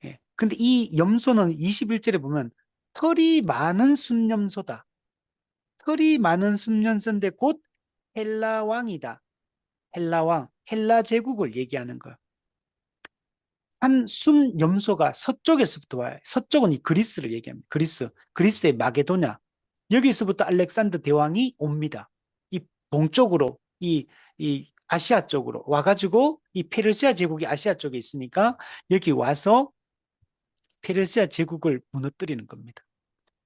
예. 근데 이 염소는 21절에 보면 털이 많은 순염소다. 털이 많은 순염소인데 곧 헬라 왕이다. 헬라 왕, 헬라 제국을 얘기하는 거예요. 한 순염소가 서쪽에서부터 와요. 서쪽은 이 그리스를 얘기합니다. 그리스의 마게도냐. 여기서부터 알렉산더 대왕이 옵니다. 이 동쪽으로, 이 아시아 쪽으로 와가지고 이 페르시아 제국이 아시아 쪽에 있으니까 여기 와서 페르시아 제국을 무너뜨리는 겁니다.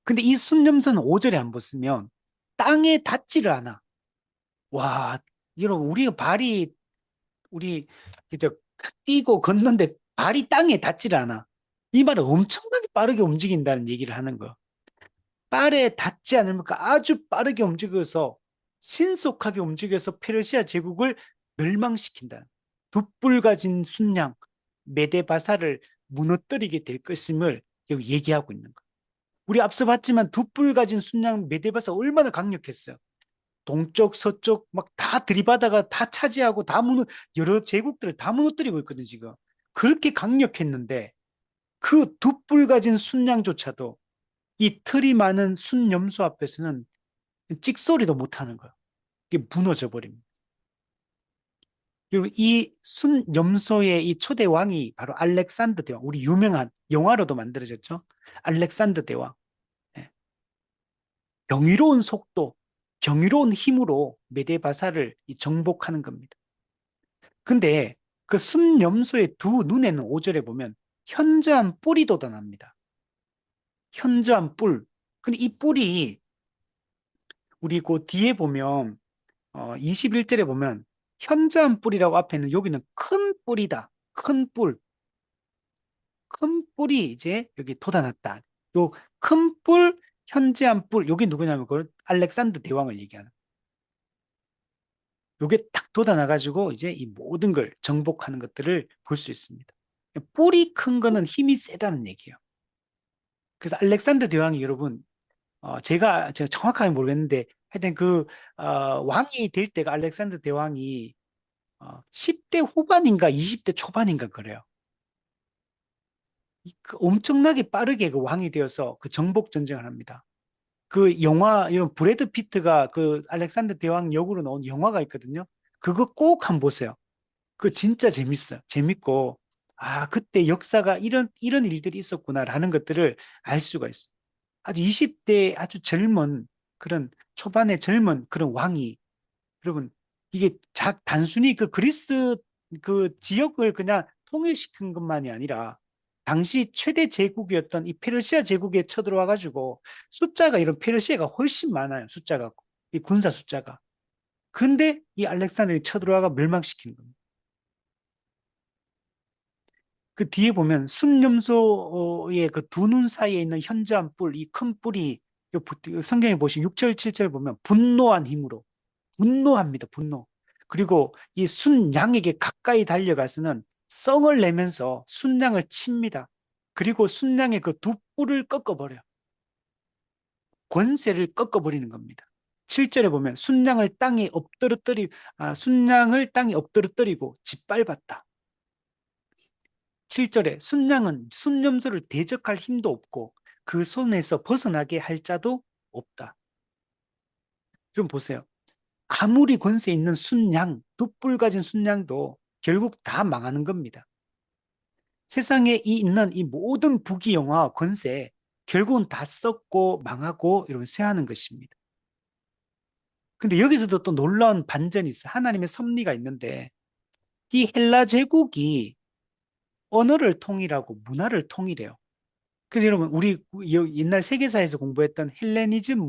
근데 이 순념선 5절에 한번 보시면 땅에 닿지를 않아. 와, 여러분 우리가 발이 우리 그저 뛰고 걷는데 발이 땅에 닿지를 않아. 이 말은 엄청나게 빠르게 움직인다는 얘기를 하는 거. 발에 닿지 않으니까 아주 빠르게 움직여서 신속하게 움직여서 페르시아 제국을 멸망시킨다. 돛불 가진 순양 메데바사를 무너뜨리게 될 것임을 얘기하고 있는 거. 우리 앞서 봤지만 돛불 가진 순양 메데바사 얼마나 강력했어요. 동쪽, 서쪽 막 다 들이받아가 다 차지하고 여러 제국들을 다 무너뜨리고 있거든, 지금. 그렇게 강력했는데 그 돛불 가진 순양조차도 이 털이 많은 순염소 앞에서는 찍소리도 못하는 거예요. 이게 무너져 버립니다. 그리고 이 순염소의 이 초대 왕이 바로 알렉산더 대왕, 우리 유명한 영화로도 만들어졌죠. 알렉산더 대왕. 예. 경이로운 속도, 경이로운 힘으로 메데바사를 정복하는 겁니다. 근데 그 순염소의 두 눈에는 5절에 보면 현저한 뿔이 돋아납니다. 현저한 뿔. 근데 이 뿔이 우리 그 뒤에 보면 21절에 보면 현저한 뿔이라고 앞에는 여기는 큰 뿔이다. 큰 뿔, 큰 뿔이 이제 여기 돋아났다. 요 큰 뿔, 현재한 뿔, 요게 누구냐면 그걸 알렉산더 대왕을 얘기하는. 요게 딱 돋아나가지고 이제 이 모든 걸 정복하는 것들을 볼 수 있습니다. 뿔이 큰 거는 힘이 세다는 얘기예요. 그래서 알렉산더 대왕이 여러분, 제가 정확하게 모르겠는데 하여튼 왕이 될 때가 알렉산더 대왕이 10대 후반인가 20대 초반인가 그래요. 엄청나게 빠르게 그 왕이 되어서 그 정복 전쟁을 합니다. 그 영화 이런 브래드 피트가 그 알렉산더 대왕 역으로 나온 영화가 있거든요. 그거 꼭 한번 보세요. 그 진짜 재밌어요. 재밌고 아 그때 역사가 이런 일들이 있었구나라는 것들을 알 수가 있어요. 아주 20대 아주 젊은 그런 초반의 젊은 그런 왕이 여러분 이게 단순히 그 그리스 그 지역을 그냥 통일시킨 것만이 아니라 당시 최대 제국이었던 이 페르시아 제국에 쳐들어와 가지고 숫자가 이런 페르시아가 훨씬 많아요. 숫자가 이 군사 숫자가. 그런데 이 알렉산더이 쳐들어와가 멸망시키는 겁니다. 그 뒤에 보면 순념소의 그 두 눈 사이에 있는 현저한 뿔, 이 큰 뿔이 성경에 보시면 6절, 7절 보면 분노한 힘으로 분노합니다. 분노. 그리고 이 순양에게 가까이 달려가서는 썽을 내면서 순양을 칩니다. 그리고 순양의 그 두 뿔을 꺾어버려요. 권세를 꺾어버리는 겁니다. 7절에 보면 순양을 땅에 엎드러뜨리고 짓밟았다. 7절에 순양은 순념소를 대적할 힘도 없고 그 손에서 벗어나게 할 자도 없다. 좀 보세요. 아무리 권세 있는 순양, 두 뿔 가진 순양도 결국 다 망하는 겁니다. 세상에 있는 이 모든 부귀영화 권세 결국은 다 썩고 망하고 이런 쇠하는 것입니다. 근데 여기서도 또 놀라운 반전이 있어요. 하나님의 섭리가 있는데 이 헬라 제국이 언어를 통일하고 문화를 통일해요. 그래서 여러분 우리 옛날 세계사에서 공부했던 헬레니즘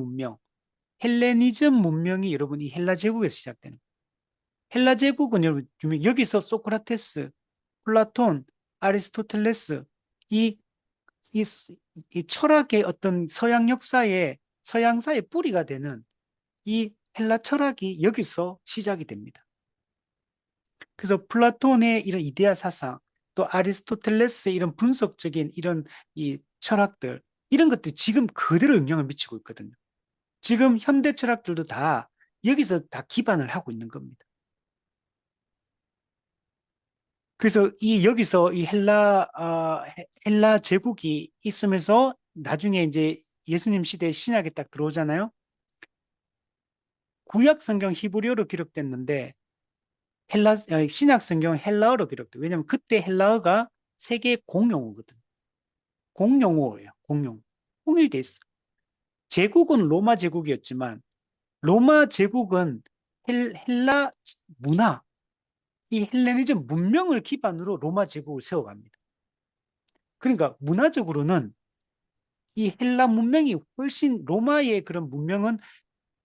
문명이 여러분 이 헬라 제국에서 시작되는 거예요. 헬라 제국은 여러분 여기서 소크라테스, 플라톤, 아리스토텔레스 이, 이, 이 철학의 어떤 서양사의 뿌리가 되는 이 헬라 철학이 여기서 시작이 됩니다. 그래서 플라톤의 이런 이데아 사상, 또 아리스토텔레스의 이런 분석적인 이런 이 철학들, 이런 것들이 지금 그대로 영향을 미치고 있거든요. 지금 현대 철학들도 다 여기서 다 기반을 하고 있는 겁니다. 그래서 여기서 이 헬라 제국이 있으면서 나중에 이제 예수님 시대에 신약에 딱 들어오잖아요. 구약 성경 히브리어로 기록됐는데 신약 성경 헬라어로 기록돼. 왜냐하면 그때 헬라어가 세계 공용어거든. 공용어예요. 공용. 통일돼 있어. 제국은 로마 제국이었지만 로마 제국은 헬라 문화, 이 헬레니즘 문명을 기반으로 로마 제국을 세워갑니다. 그러니까 문화적으로는 이 헬라 문명이 훨씬 로마의 그런 문명은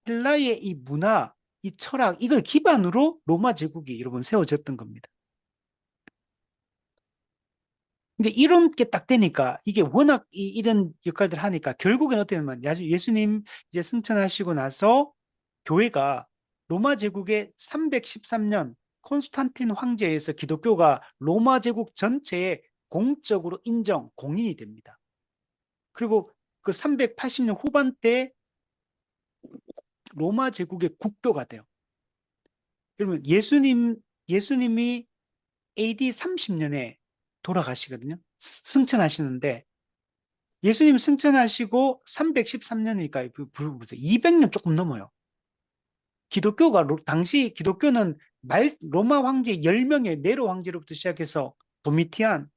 헬라의 이 문화, 이 철학 이걸 기반으로 로마 제국이 여러분 세워졌던 겁니다. 이제 이런 게 딱 되니까 이게 워낙 이런 역할들 하니까 결국엔 어떻게 되면 예수님 이제 승천하시고 나서 교회가 로마 제국의 313년 콘스탄틴 황제에 의해서 기독교가 로마 제국 전체에 공적으로 공인이 됩니다. 그리고 그 380년 후반때 로마 제국의 국교가 돼요. 그러면 예수님이 AD 30년에 돌아가시거든요. 승천하시는데 예수님 승천하시고 313년이니까 200년 조금 넘어요. 당시 기독교는 로마 황제 10명의 네로 황제로부터 시작해서 도미티안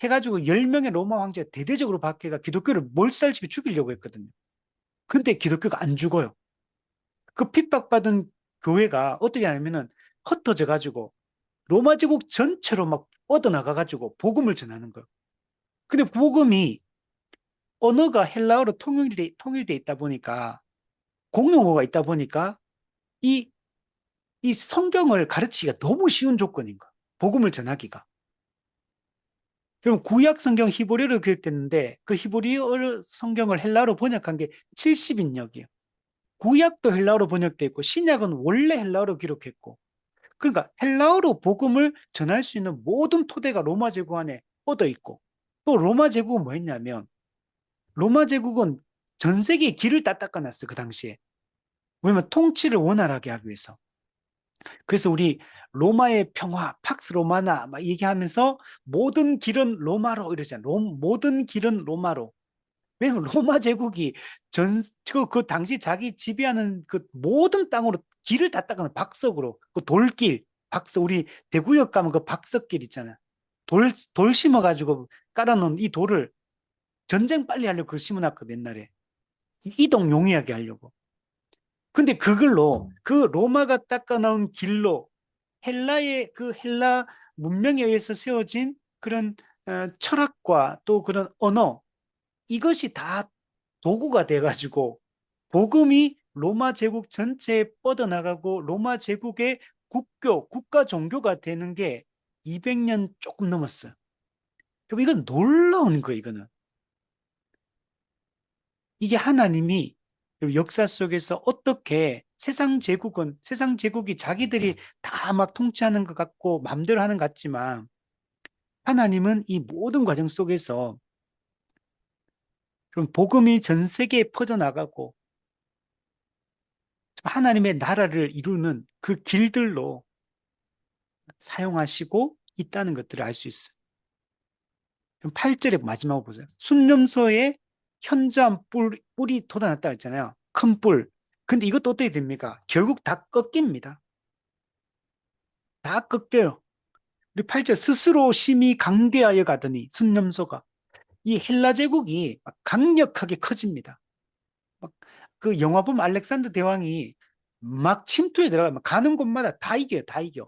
해가지고 10명의 로마 황제가 대대적으로 박해가 기독교를 몰살시켜 죽이려고 했거든요. 근데 기독교가 안 죽어요. 그 핍박받은 교회가 어떻게 하냐면은 흩어져 가지고 로마 제국 전체로 막 뻗어나가 가지고 복음을 전하는 거예요. 근데 복음이 언어가 헬라어로 통일돼 있다 보니까 공용어가 있다 보니까 이, 이 성경을 가르치기가 너무 쉬운 조건인 거예요. 복음을 전하기가. 그럼 구약 성경 히브리어로 기록됐는데 그 히브리어 성경을 헬라어로 번역한 게 70인역이에요. 구약도 헬라어로 번역돼 있고 신약은 원래 헬라어로 기록했고 그러니까 헬라어로 복음을 전할 수 있는 모든 토대가 로마 제국 안에 뻗어 있고 또 로마 제국은 뭐 했냐면 로마 제국은 전 세계에 길을 다 닦아놨어 그 당시에. 왜냐면 통치를 원활하게 하기 위해서. 그래서 우리 로마의 평화, 팍스 로마나 막 얘기하면서 모든 길은 로마로 이러잖아. 모든 길은 로마로. 왜냐면 로마 제국이 그 당시 자기 지배하는 그 모든 땅으로 길을 다 닦아놓은 박석으로, 그 돌길, 박석, 우리 대구역 가면 그 박석길 있잖아. 돌 심어가지고 깔아놓은 이 돌을 전쟁 빨리 하려고 그거 심어놨거든, 옛날에. 이동 용이하게 하려고. 근데 그걸로 그 로마가 닦아놓은 길로 헬라 문명에 의해서 세워진 그런 철학과 또 그런 언어 이것이 다 도구가 돼가지고 복음이 로마 제국 전체에 뻗어나가고 로마 제국의 국가 종교가 되는 게 200년 조금 넘었어요. 그럼 이건 놀라운 거예요, 이거는. 이게 하나님이 역사 속에서 어떻게 세상 제국이 자기들이 다 막 통치하는 것 같고 마음대로 하는 것 같지만 하나님은 이 모든 과정 속에서 좀 복음이 전 세계에 퍼져나가고 하나님의 나라를 이루는 그 길들로 사용하시고 있다는 것들을 알 수 있어요. 그럼 8절에 마지막으로 보세요. 순념소에 현저한 뿔이 돋아났다 했잖아요. 큰 뿔. 근데 이것도 어떻게 됩니까? 결국 다 꺾입니다. 다 꺾여요. 우리 8절 스스로 심히 강대하여 가더니 순념소가 이 헬라 제국이 막 강력하게 커집니다. 막 그 영화 보면 알렉산더 대왕이 막 침투에 들어가면 가는 곳마다 다 이겨요. 다 이겨.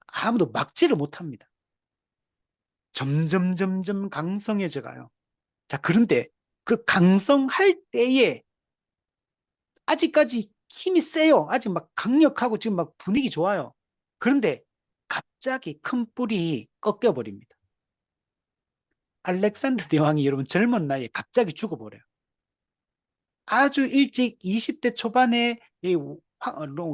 아무도 막지를 못합니다. 점점 강성해져 가요. 자, 그런데 그 강성할 때에 아직까지 힘이 세요. 아직 막 강력하고 지금 막 분위기 좋아요. 그런데 갑자기 큰 뿔이 꺾여버립니다. 알렉산더 대왕이 여러분 젊은 나이에 갑자기 죽어버려요. 아주 일찍 20대 초반에 이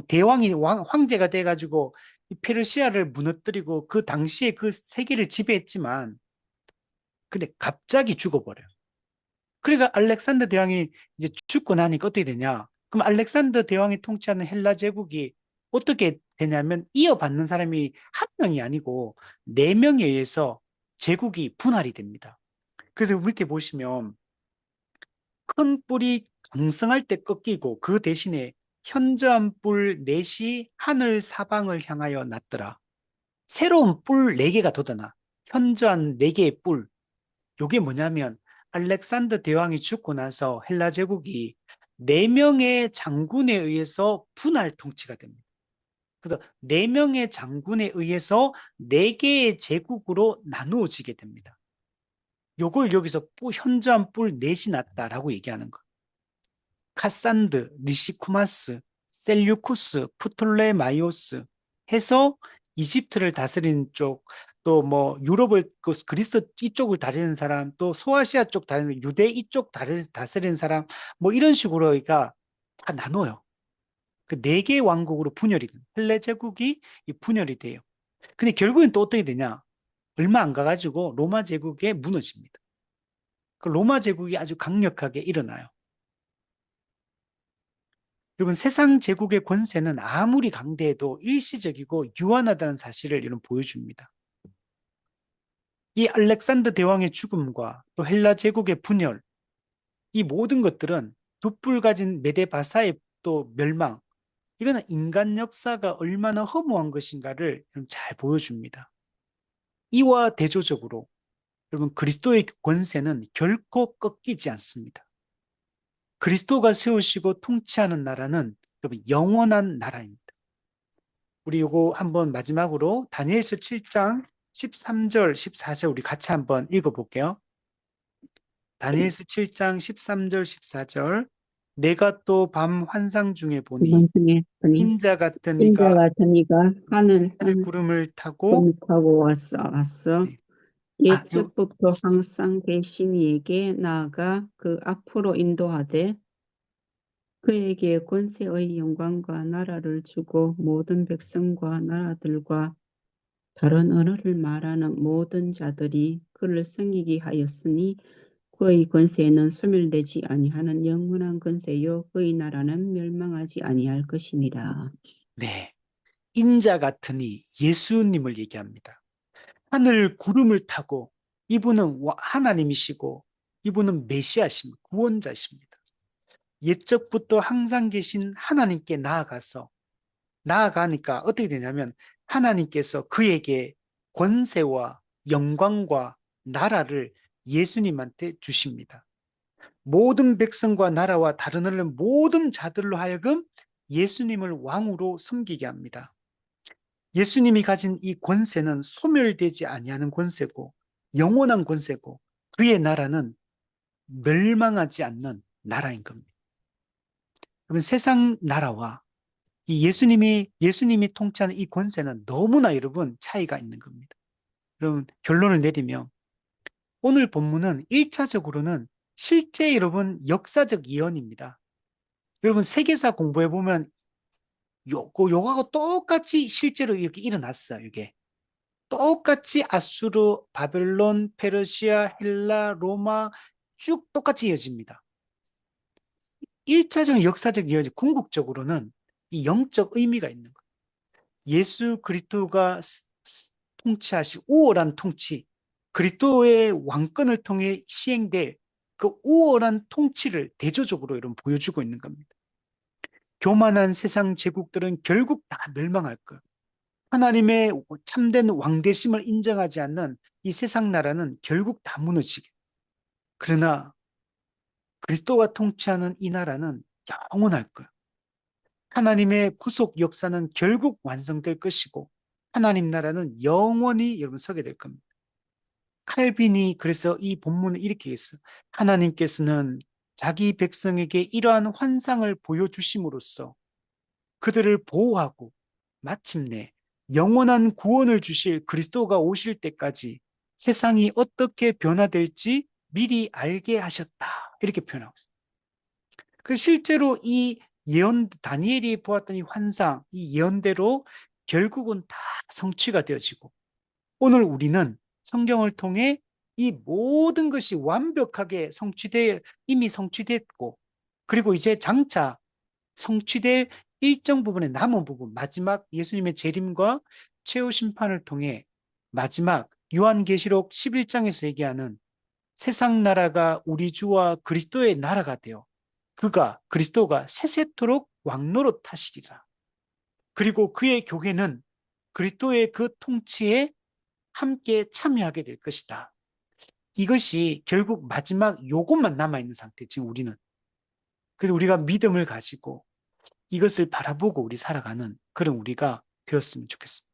대왕이 황제가 돼가지고 페르시아를 무너뜨리고 그 당시에 그 세계를 지배했지만 근데 갑자기 죽어버려요. 그러니까 알렉산더 대왕이 이제 죽고 나니까 어떻게 되냐? 그럼 알렉산더 대왕이 통치하는 헬라 제국이 어떻게 되냐면 이어받는 사람이 한 명이 아니고 네 명에 의해서 제국이 분할이 됩니다. 그래서 밑에 보시면 큰 뿔이 강성할 때 꺾이고 그 대신에 현저한 뿔 넷이 하늘 사방을 향하여 났더라. 새로운 뿔 네개가 돋아나. 현저한 네개의 뿔. 요게 뭐냐면 알렉산더 대왕이 죽고 나서 헬라 제국이 네명의 장군에 의해서 분할 통치가 됩니다. 그래서 네명의 장군에 의해서 네개의 제국으로 나누어지게 됩니다. 요걸 여기서 현저한 뿔 넷이 났다라고 얘기하는 거. 카산드, 리시쿠마스, 셀류쿠스, 프톨레마이오스 해서 이집트를 다스리는 쪽, 또 뭐 유럽을 그리스 이쪽을 다스리는 사람, 또 소아시아 쪽 다스리는 유대 이쪽 다스리는 사람, 뭐 이런 식으로가 다 나눠요. 그 네 개의 왕국으로 분열이 돼요. 헬레 제국이 분열이 돼요. 근데 결국엔 또 어떻게 되냐? 얼마 안 가가지고 로마 제국에 무너집니다. 그 로마 제국이 아주 강력하게 일어나요. 여러분, 세상 제국의 권세는 아무리 강대해도 일시적이고 유한하다는 사실을 이런 보여줍니다. 이 알렉산더 대왕의 죽음과 또 헬라 제국의 분열, 이 모든 것들은 돛불 가진 메데바사의 또 멸망, 이거는 인간 역사가 얼마나 허무한 것인가를 잘 보여줍니다. 이와 대조적으로 여러분 그리스도의 권세는 결코 꺾이지 않습니다. 그리스도가 세우시고 통치하는 나라는 여러분 영원한 나라입니다. 우리 요거 한번 마지막으로 다니엘서 7장 13절, 14절 우리 같이 한번 읽어볼게요. 다니엘서 7장 13절, 14절 내가 또 밤 환상 중에 보니 이번 중에 보니 인자 같은 인자 이가 같은 이가 하늘 하늘 구름을 타고 곰 타고 왔어. 네, 요, 옛적부터 항상 계신 이에게 나아가 그 앞으로 인도하되 그에게 권세의 영광과 나라를 주고 모든 백성과 나라들과 다른 언어를 말하는 모든 자들이 그를 섬기게 하였으니 그의 권세는 소멸되지 아니하는 영원한 권세요 그의 나라는 멸망하지 아니할 것이니라. 네. 인자 같으니 예수님을 얘기합니다. 하늘 구름을 타고 이분은 하나님이시고 이분은 메시아십니다. 구원자십니다. 옛적부터 항상 계신 하나님께 나아가니까 어떻게 되냐면 하나님께서 그에게 권세와 영광과 나라를 예수님한테 주십니다. 모든 백성과 나라와 다른 언어는 모든 자들로 하여금 예수님을 왕으로 섬기게 합니다. 예수님이 가진 이 권세는 소멸되지 아니하는 권세고 영원한 권세고 그의 나라는 멸망하지 않는 나라인 겁니다. 그러면 세상 나라와 이 예수님이 통치하는 이 권세는 너무나 여러분 차이가 있는 겁니다. 그럼 결론을 내리면 오늘 본문은 1차적으로는 실제 여러분 역사적 예언입니다. 여러분 세계사 공부해 보면 요거하고 똑같이 실제로 이렇게 일어났어요. 이게 똑같이 아수르, 바벨론, 페르시아, 헬라, 로마 쭉 똑같이 이어집니다. 1차적 역사적 예언이 궁극적으로는 이 영적 의미가 있는 거예요. 예수 그리스도가 통치하시고 우월한 통치, 그리스도의 왕권을 통해 시행될 그 우월한 통치를 대조적으로 이런 보여주고 있는 겁니다. 교만한 세상 제국들은 결국 다 멸망할 거예요. 하나님의 참된 왕대심을 인정하지 않는 이 세상 나라는 결국 다 무너지게. 그러나 그리스도가 통치하는 이 나라는 영원할 거예요. 하나님의 구속 역사는 결국 완성될 것이고 하나님 나라는 영원히 여러분 서게 될 겁니다. 칼빈이 그래서 이 본문을 이렇게 했어요. 하나님께서는 자기 백성에게 이러한 환상을 보여주심으로써 그들을 보호하고 마침내 영원한 구원을 주실 그리스도가 오실 때까지 세상이 어떻게 변화될지 미리 알게 하셨다. 이렇게 표현하고 있어요. 그 실제로 이 예언, 다니엘이 보았던 이 환상, 이 예언대로 결국은 다 성취가 되어지고 오늘 우리는 성경을 통해 이 모든 것이 완벽하게 이미 성취됐고 그리고 이제 장차 성취될 일정 부분의 남은 부분, 마지막 예수님의 재림과 최후 심판을 통해 마지막 요한계시록 11장에서 얘기하는 세상 나라가 우리 주와 그리스도의 나라가 되어 그리스도가 세세토록 왕노릇 하시리라. 그리고 그의 교회는 그리스도의 그 통치에 함께 참여하게 될 것이다. 이것이 결국 마지막 요것만 남아있는 상태, 지금 우리는. 그래서 우리가 믿음을 가지고 이것을 바라보고 우리 살아가는 그런 우리가 되었으면 좋겠습니다.